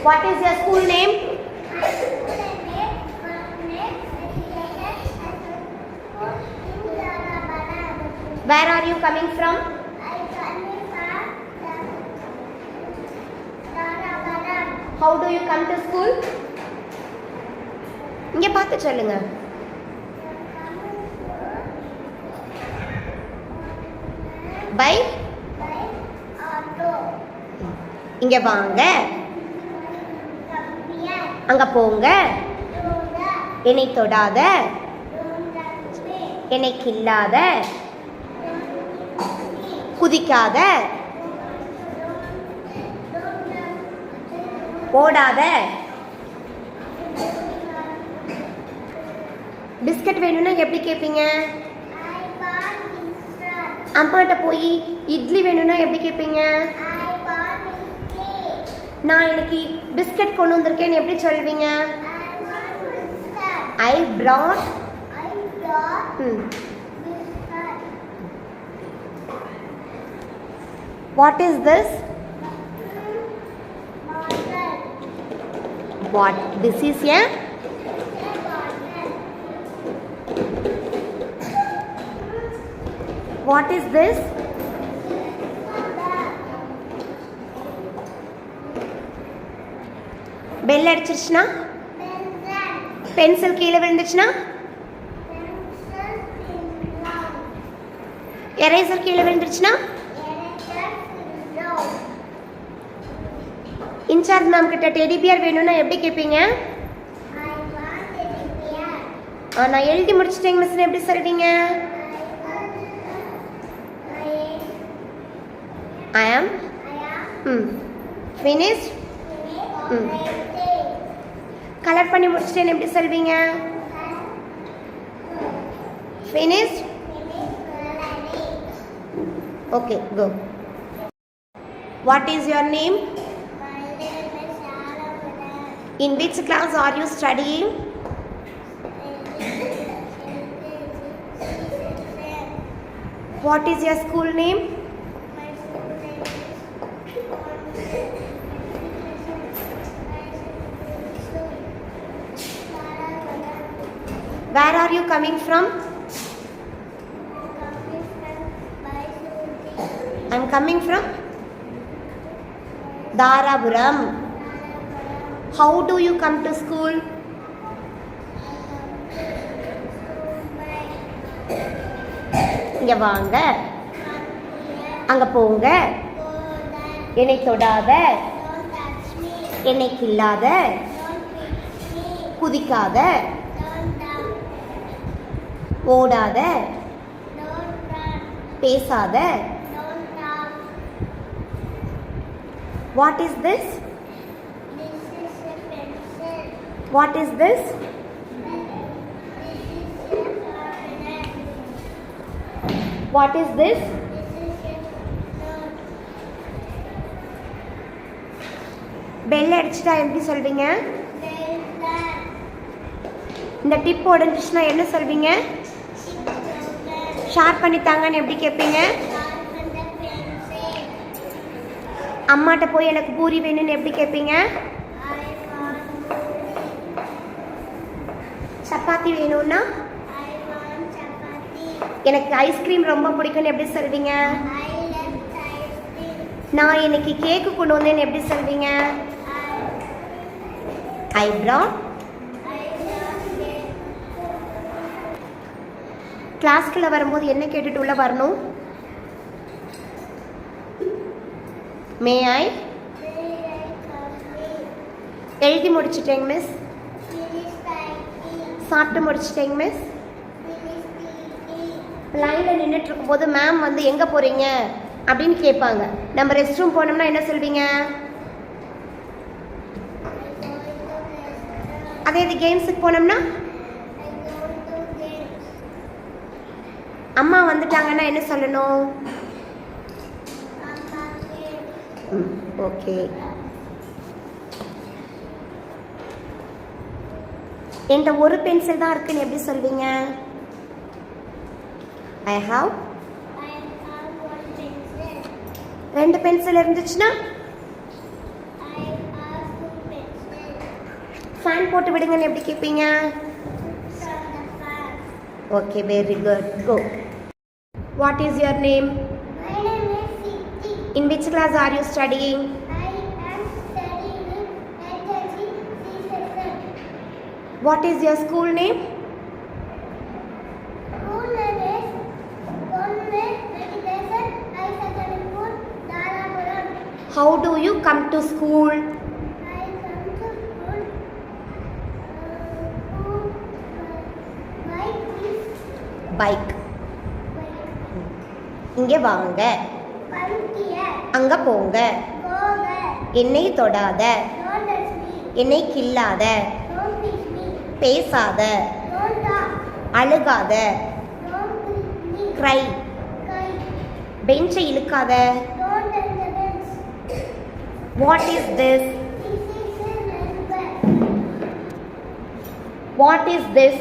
What is your school name? My school name is Where are you coming from? I coming from Dharabadam. How do you come to school? இங்கே பார்த்து சொல்லுங்க. Bye Auto. இங்கே வாங்க, Computer. அங்கே போங்க, Ruler. என்னை தொடாத, Ruler. என்னை கில்லாத, குதிக்காத, ஓடாத. பிஸ்கட் வேணும்னா எப்படி கேட்பீங்க? I want biscuit. அம்மாட்ட போய் இட்லி வேணும்னா எப்படி கேட்பீங்க? I want biscuit. நான் இன்னைக்கு பிஸ்கட் கொண்டு வந்திருக்கேன்னு எப்படி சொல்வீங்க? I want biscuit. I brought. I brought biscuit. What is this? Bottle. What? This is a Bottle. what is this? Bell அடிச்சிருச்சுன்னா? Pencil. பென்சில் கீழே விழுந்துச்சுன்னா? Pencil. Pencil. எரேசர் கீழே விழுந்துருச்சுன்னா? Eraser. Pencil. இன்சார்ஜ் மேம் கிட்ட டெடி பியர் வேணும்னா எப்படி கேட்பீங்க? I want teddy bear. நான் எழுதி முடிச்சிட்டேங்க மிஸ்னு எப்படி சொல்வீங்க? I am finished. கலர் பண்ணி முடிச்சிட்டேன்னு எப்படி சொல்வீங்க? Finished. Okay, go. What is your name? In which class are you studying? What is your school name? Where are you coming from? I am coming from Darapuram. How do you come to school? இங்க வாங்க, அங்க போங்க, என்னை தொடாத, என்னை கில்லாத, குதிக்காத, ஓடாத, பேசாத. What is this? What is this? What is this? Bell அடிச்சிட்டா எப்படி சொல்வீங்க? இந்த டிப் உடஞ்சிச்சுன்னா என்ன சொல்வீங்க? ஷார்ப் பண்ணித்தாங்கன்னு எப்படி கேட்பீங்க? அம்மாட்ட போய் எனக்கு பூரி வேணும்னு எப்படி கேட்பீங்க? சப்பாத்தி வேணும்னா? எனக்கு ஐஸ்கிரீம் ரொம்ப பிடிக்கும்னு எப்படி சொல்வீங்க? நான் இன்னைக்கு கேக்கு கொண்டு வந்தேன்னு எப்படி சொல்வீங்க? I brought. கிளாஸ்க்குள்ள வரும்போது என்ன கேட்டுட்டு உள்ள வரணும்? மே ஐ? எழுதி முடிச்சிட்டேங்க மிஸ். சாப்பிட்டு முடிச்சிட்டேங்க மிஸ். லைனில் நின்றுட்டு இருக்கும்போது மேம் வந்து எங்கே போகிறீங்க அப்படின்னு கேட்பாங்க. நம்ம ரெஸ்ட் ரூம் போனோம்னா என்ன சொல்வீங்க? அதே இது கேம்ஸுக்கு போனோம்னா? அம்மா வந்துட்டாங்கன்னா என்ன சொல்லணும்? ஓகே. என்கிட்ட ஒரு பென்சில் தான் இருக்குன்னு எப்படி சொல்வீங்க? I have. ரெண்டு பென்சில் இருந்துச்சுன்னா? ஃபேன் போட்டு விடுங்கன்னு எப்படி கேட்பீங்க? Okay, very good. Go. What is your name? My name is Siti. In which class are you studying? I am studying in HSC C-section. What is your school name? School name is Convent Meditation High Secondary School, Darapuram. How do you come to school? I come to school by Bike. இங்கே வாங்க, அங்க போங்க, என்னை தொடாத, என்னை கில்லாத, பேசாத, அழுகாத, கிரை, பெஞ்சை இழுக்காத. What is this? What is this?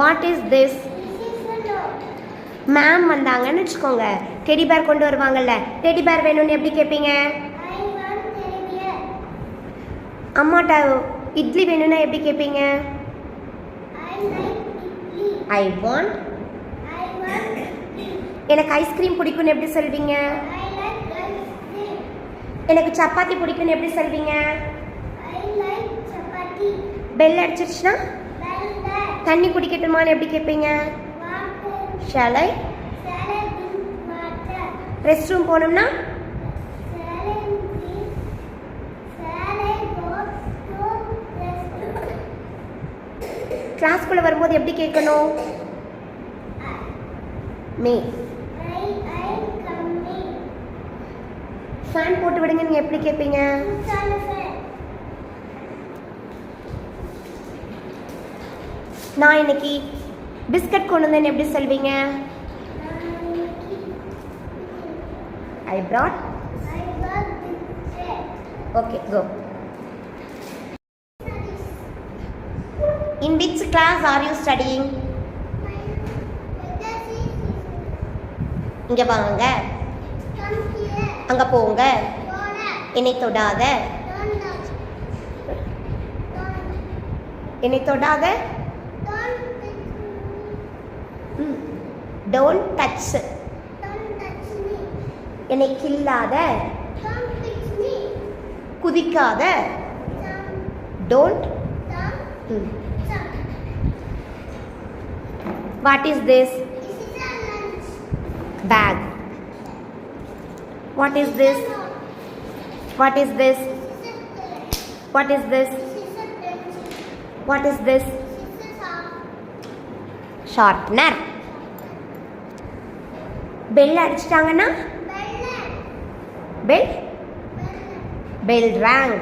What is this? Ma'am வந்தாங்கன்னு வச்சுக்கோங்க, டெடி பேர் கொண்டு வருவாங்கல்ல, டெடி பேர் வேணும்னு எப்படி கேட்பீங்க? அம்மாட்ட இட்லி வேணும்னா எப்படி கேட்பீங்க? I want. எனக்கு ஐஸ்கிரீம் பிடிக்கும்னு எப்படி சொல்வீங்க? எனக்கு சப்பாத்தி பிடிக்கும்னு எப்படி சொல்வீங்க? பெல் அடிச்சிருச்சுன்னா தண்ணி குடிக்கட்டுமான்னு எப்படி கேட்பீங்க? ஷாலை. ரெஸ்ட் ரூம் போனோம்னா? கிளாஸ்க்குள்ளே வரும்போது எப்படி கேட்கணும்? மே. ஃபேன் போட்டு விடுங்க, நீங்கள் எப்படி கேட்பீங்க? நான் இன்னைக்கு பிஸ்கட் கொண்டு வந்தேன்னு எப்படி சொல்வீங்க? I brought. Okay, go. In which class are you studying? இங்க வாங்க, அங்க போங்க, என்னை தொடாத, என்னை தொடாத, don't touch, என்னை கில்லாத, குதிக்காத, don't. What is this? Bag. What is this? What is this? What is this? What is this? Sharpener. Bell அடிச்சிட்டாங்கன்னா bell, bell rang.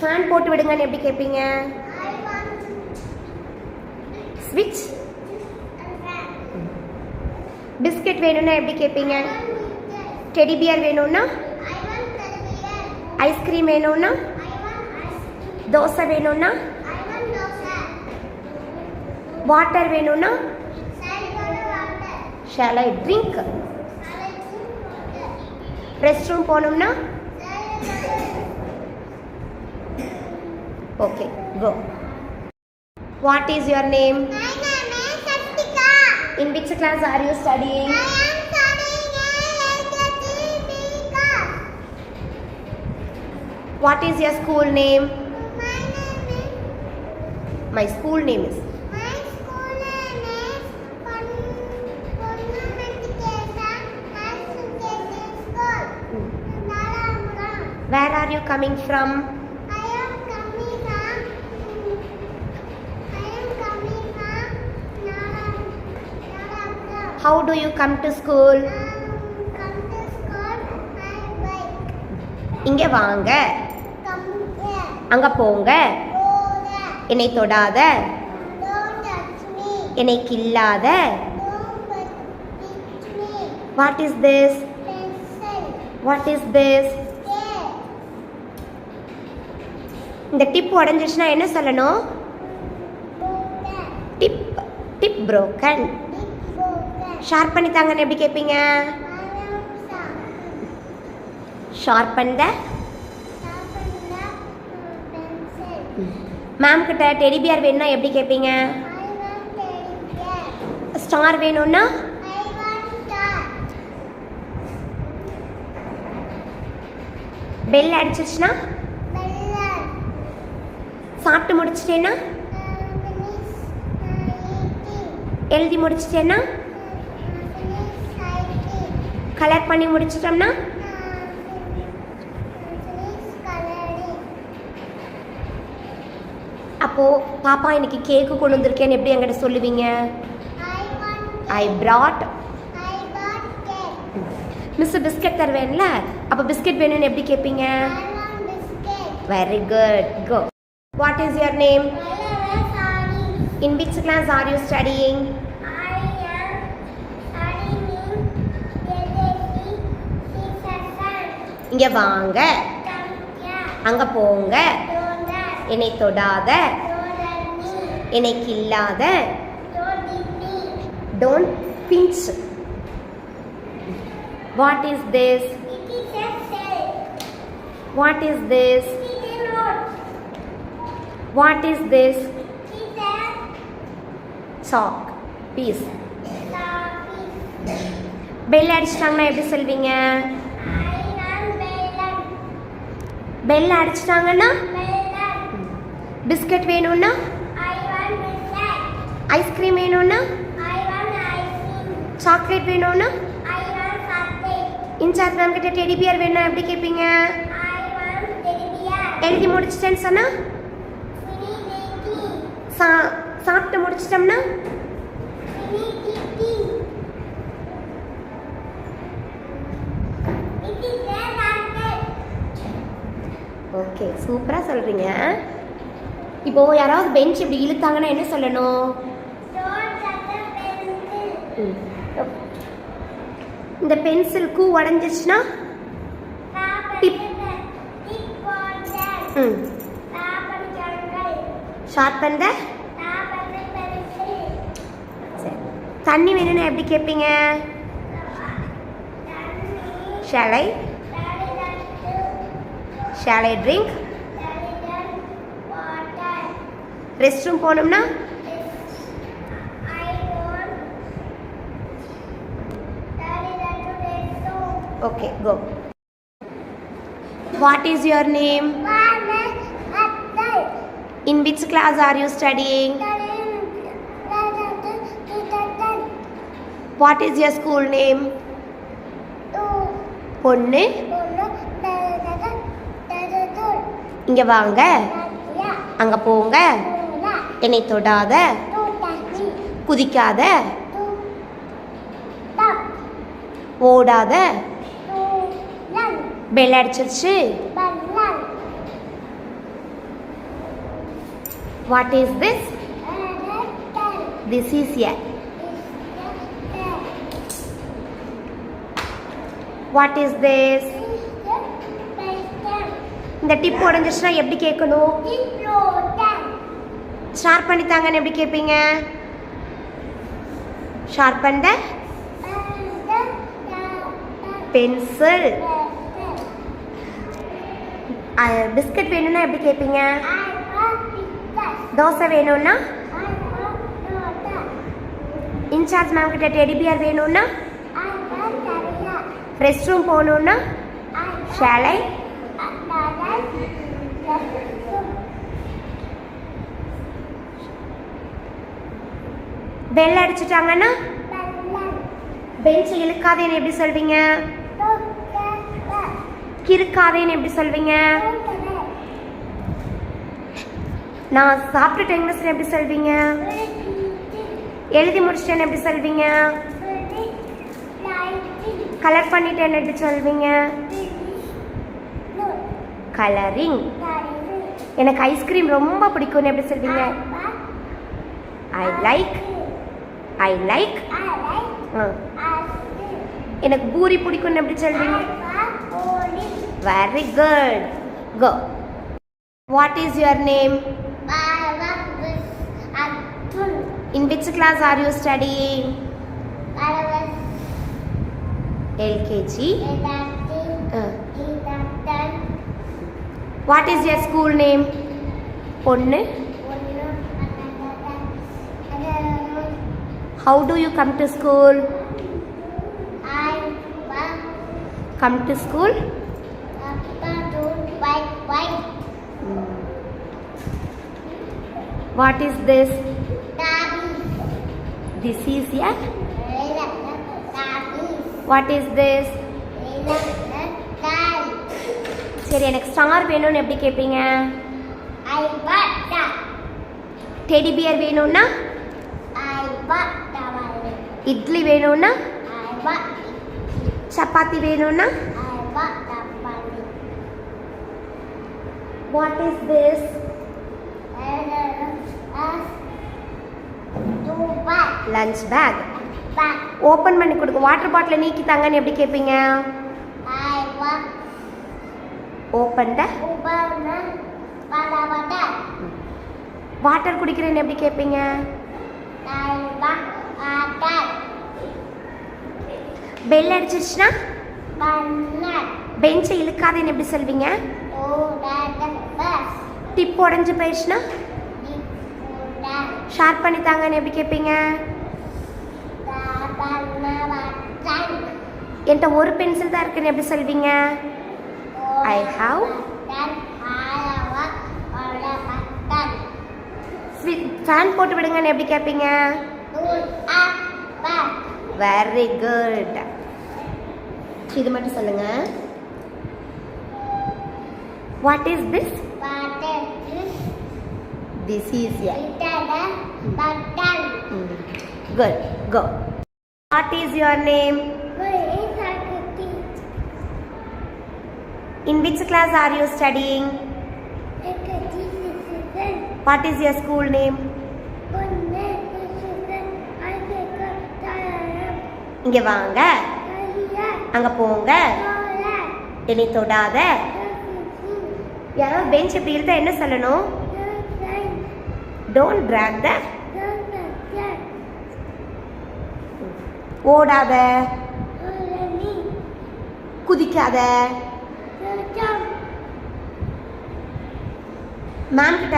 Fan போட்டு விடுங்கன்னு எப்படி கேட்பீங்க? ஸ்விட்ச். பிஸ்கட் வேணும்னா எப்படி கேட்பீங்க? டெடி பியர் வேணும்னா? ஐஸ்கிரீம் வேணும்னா? தோசை வேணும்னா? வாட்டர் வேணும்னா? Shall I drink? Rest room போகணும்னா? Okay, go. What is your name? My name is Sartika. In which class are you studying? I am studying in class. What is your school name? My name is. My school name is. My school name is Punna Medication Education School. Nalapuram. Where are you coming from? I am coming from. Nalapuram. How do you come to school? Come to school by bike. இங்க வாங்க, Come here. அங்க போங்க, Go there. என்னை தொடாத, Don't touch me. என்னை கில்லாத. Don't touch me. What is this? Pencil. What is this? Scale. இந்த tip உடஞ்சிருச்சுன்னா என்ன சொல்லணும்? Broken. Tip, tip broken. Big broken. Sharp பண்ணி தாங்கன்னு எப்படி கேட்பீங்க? Alamsa. Sharpen the. Sharpen the pencil. Ma'am கிட்ட டெடி பியர் வேணும்னா எப்படி கேட்பீங்க? I want teddy bear. Star வேணும்னா? I want star. பெல் அடிச்சிருச்சுன்னா? Balloon. சாப்பிட்டு முடிச்சிட்டேன்னா? Finish eating. எழுதி முடிச்சிட்டேன்னா? Finish writing. கலர் பண்ணி முடிச்சிட்டோம்னா? Finish coloring. அப்போது பாப்பா இன்னைக்கு கேக்கு கொண்டு வந்திருக்கேன்னு எப்படி என்கிட்ட சொல்லுவீங்க? I want I brought. I bought cake. Miss biscuit தருவேன்ல, அப்போ பிஸ்கட் வேணும்னு எப்படி கேட்பீங்க? I want biscuit. Very good, go. What is your name? Sorry. In which class are you studying? I am studying LSE Season. இங்கே வாங்க, Come here. அங்கே போங்க, Don't touch. என்னை தொடாத, Don't hurt me. என்னை கில்லாத. Don't beat me. Don't pinch. What is this? It is a cell. What is this? It is not. What is this? It is a chalk piece. starfish. Bell அடிச்சிட்டாங்கன்னா எப்படி சொல்வீங்க? I am melon. Bell அடிச்சிட்டாங்கன்னா? Melon. Biscuit வேணும்னா? I want biscuit. Ice cream வேணும்னா? I want ice cream. Chocolate வேணும்னா? I want chocolate. Incharge ma'am கிட்ட teddy bear வேணும்னா எப்படி கேட்பீங்க? I want teddy bear. எழுதி முடிச்சிட்டேன்னு சொன்னா? சாப்பிட்டு முடிச்சிட்டோம்னா ஓகே சூப்பராக சொல்கிறீங்க. இப்போ யாராவது பெஞ்ச் இப்படி இழுத்தாங்கன்னா என்ன சொல்லணும்? இந்த பென்சில் கூ உடஞ்சிச்சுன்னா டிப் ஷார்ப்பன் த சரி. தண்ணி வேணும்னா எப்படி கேட்பீங்க? Shall I drink? Rest room போகணும்னா okay go. What is your name? In which class are you studying? What is your school name? பொண்ணு இங்க வாங்க, அங்க போங்க, என்னை தொடாத, குதிக்காத, ஓடாத, பெல் அடிச்சிருச்சு. What is this? This is a. What is this? இந்த டிப் உடஞ்சிச்சுன்னா எப்படி கேட்கணும்? ஷார்ப் பண்ணித்தாங்கன்னு எப்படி கேட்பீங்க? ஷார்ப்பன் த பென்சில். பிஸ்கட் வேணும்னா எப்படி கேட்பீங்க? தோசை வேணும்னா? இன்சார்ஜ் மேம் கிட்ட டெடி பியர் வேணும்னா? ரெஸ்ட் ரூம் போகணும்னா? Shall I? பெல் அடிச்சுட்டாங்கன்னா பெஞ்ச் இழுக்காதேன்னு எப்படி சொல்வீங்க? கிறுக்காதேன்னு எப்படி சொல்வீங்க? நான் சாப்பிட்டுட்டு இங்கிலீஷ்ல எப்படி சொல்வீங்க? எழுதி முடிச்சிட்டேன்னு எப்படி சொல்வீங்க? கலர் பண்ணிட்டேன்னு எப்படி சொல்வீங்க? கலரிங். எனக்கு ஐஸ்கிரீம் ரொம்ப பிடிக்கும்னு எப்படி சொல்வீங்க? I like. எனக்கு பூரி பிடிக்கும்னு எப்படி சொல்வீங்க? Very good. Go. What is your name? In which class are you studying? LKG. What is your school name? பொண்ணு. How do you come to school? Come to school? What is this? This is a. What is this? சரி, எனக்கு star வேணும்னு எப்படி கேட்பீங்க? Teddy bear வேணும்னா? இட்லி வேணும்னா? சப்பாத்தி வேணும்னா? What is this? Lunch bag. Open பண்ணி கொடுங்க. வாட்டர் பாட்டில் நீக்கி தாங்கன்னு எப்படி கேட்பீங்க? Open the. வாட்டர் குடிக்கிறேன்னு எப்படி கேட்பீங்க? பெல் அடிச்சிருச்சுன்னா பெஞ்சை இழுக்காதேன்னு எப்படி சொல்வீங்க? டிப் உடஞ்சு போயிடுச்சுன்னா ஷார்ப் பண்ணி தாங்கன்னு எப்படி கேட்பீங்க? என்கிட்ட ஒரு பென்சில் தான் இருக்குன்னு எப்படி சொல்வீங்க? I have. ஃபேன் போட்டு விடுங்கன்னு எப்படி கேட்பீங்க? Very good. இது மட்டும் சொல்லுங்க. What is this? This is a. Button. Good. Go. What is your name? My name is Akriti. In which class are you studying? Akriti Susan. What is your school name? Ponne Susan. Akriti Tayaram. இங்க வாங்க, Kaya. அங்க போங்க, Tola. என்னை தொடாத. Akriti. யாரோ bench இப்படி இருந்தா என்ன சொல்லணும்? Susan. Don't drag the. Susan. ஓடாத, Olani. குதிக்காத. Susan. மேம் கிட்ட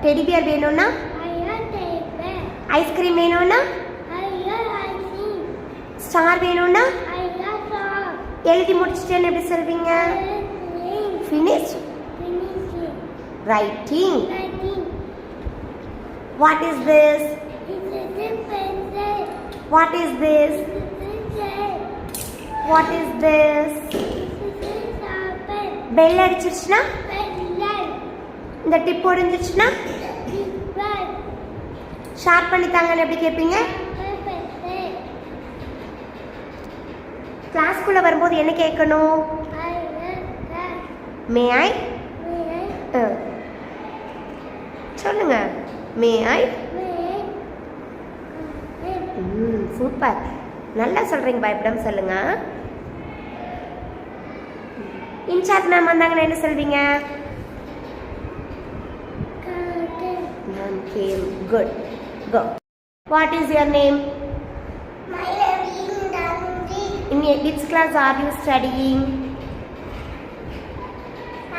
டெடி பியர் வேணும்னா, Aya Tebe. ஐஸ்கிரீம் வேணும்னா, Aya Icing. ஸ்டார் வேணும்னா, Aya Song. எழுதி முடிச்சிட்டேன்னு எப்படி சொல்வீங்க? Finish. Finishing. Writing. Writing. What is this? It's a pencil. What is this? It's a pencil. What is this? It's a sharpen. Bell அடிச்சிருச்சுன்னா, Pencil. இந்த tip உடைஞ்சிருச்சுன்னா, Ribbon. Sharp பண்ணி தாங்கன்னு எப்படி கேட்பீங்க? Pencil. கிளாஸ்க்குள்ள வரும்போது என்ன கேட்கணும்? I love that. May I? May சொல்லுங்க. மே ஐ? I சூப்பர், நல்லா சொல்றீங்க, பயப்படாம சொல்லுங்க. இன்சார்ஜ் மேம் வந்தாங்கன்னா என்ன சொல்வீங்க? curtain. None came. Good. Go. What is your name? My name is Nandri. In which class are you studying?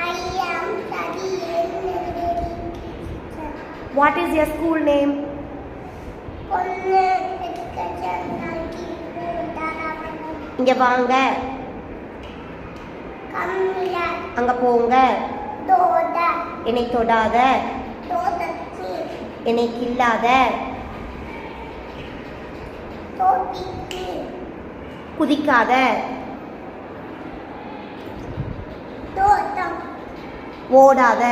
I am studying What is your school name? Ponne Education Nandri. இங்க வாங்க, Come here. அங்க போங்க, Doda. என்னை தொடாத, Dodachi. என்னை கில்லாத, Todiki. குதிக்காத, Doda. ஓடாத.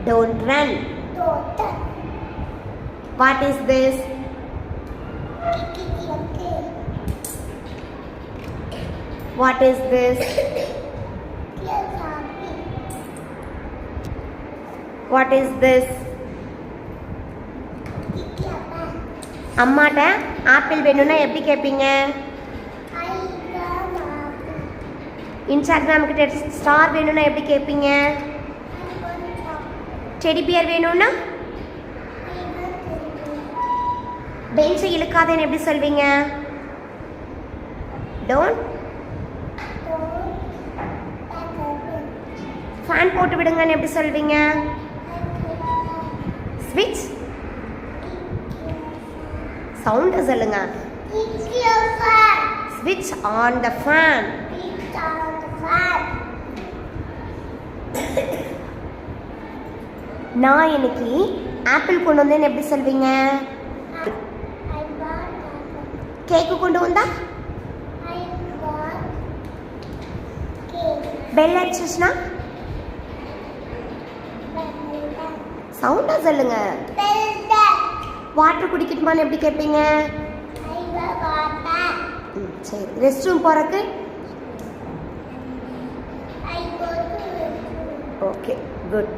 Don't run. Doda. What is this? Kiki. What is this? Kiyasabi. What is this? Kikiyaba. அம்மாட்ட apple வேணும்னா எப்படி கேட்பீங்க? I love Abu. In charge ma'am கிட்ட ஸ்டார் வேணும்னா எப்படி கேட்பீங்க? I want chocolate. Teddy bear வேணும்னா, I want to பெஞ்சை இழுக்காதேன்னு எப்படி சொல்வீங்க? டோன்ட். ஃபேன் போட்டு விடுங்கன்னு எப்படி சொல்வீங்க? ஸ்விட்ச். சவுண்டை சொல்லுங்க. ஸ்விட்ச் ஆன் த ஃபேன். நான் இன்னைக்கு ஆப்பிள் கொண்டு வந்தேன்னு எப்படி சொல்வீங்க? கேக்கு கொண்டு வந்தா, பெல் அடிச்சிச்சுன்னா, சவுண்டா சொல்லுங்க. வாட்டர் குடிக்கட்டுமான்னு எப்படி கேட்பீங்க? சரி. ரெஸ்ட் ரூம் போறக்கு? Okay, good.